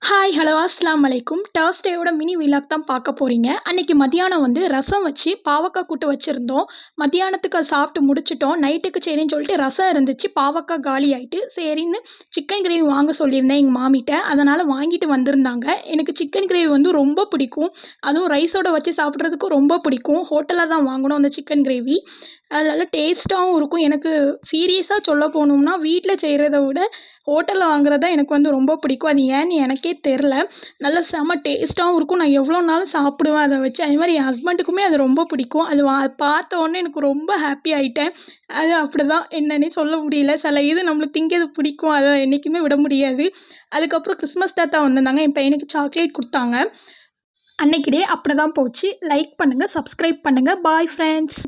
Hi hello அஸ்ஸலாமு அலைக்கும். டர்ஸ்டேயோட mini vlog தான் பார்க்க போகிறீங்க. அன்றைக்கி மத்தியானம் ரசம் வச்சு பாவக்காய் கூட்டு வச்சுருந்தோம். மத்தியானத்துக்கு அது சாப்பிட்டு முடிச்சிட்டோம். நைட்டுக்கு சரின்னு சொல்லிட்டு ரசம் இருந்துச்சு, பாவக்காய் காலி ஆகிட்டு சரின்னு சிக்கன் கிரேவி வாங்க சொல்லியிருந்தேன் எங்கள் மாமிகிட்ட. அதனால் வாங்கிட்டு வந்திருந்தாங்க. எனக்கு சிக்கன் கிரேவி ரொம்ப பிடிக்கும். அதுவும் ரைஸோட வச்சு சாப்பிட்றதுக்கும் ரொம்ப பிடிக்கும். ஹோட்டலில் தான் வாங்கினோம் அந்த சிக்கன் கிரேவி. அது நல்லா டேஸ்ட்டாகவும் இருக்கும். எனக்கு சீரியஸாக சொல்ல போகணும்னா வீட்டில் செய்கிறத விட ஹோட்டலில் வாங்குறது தான் எனக்கு ரொம்ப பிடிக்கும். அது ஏன்னு எனக்கே தெரில. நல்லா செம்ம டேஸ்ட்டாகவும் இருக்கும். நான் எவ்வளோ நாளும் சாப்பிடுவேன் அதை வச்சு. அதேமாதிரி என் ஹஸ்பண்டுக்குமே அது ரொம்ப பிடிக்கும். அது பார்த்த உடனே எனக்கு ரொம்ப ஹாப்பி ஆகிட்டேன். அது அப்படி தான் என்னன்னே சொல்ல முடியல. சில இது நம்மளுக்கு திங்கிறது பிடிக்கும், அதை என்றைக்குமே விட முடியாது. அதுக்கப்புறம் கிறிஸ்மஸ் தாத்தா வந்திருந்தாங்க. என் பையனுக்கு சாக்லேட் கொடுத்தாங்க. அன்னைக்கு டே அப்படி தான் போச்சு. லைக் பண்ணுங்கள், சப்ஸ்கிரைப் பண்ணுங்கள். Bye friends.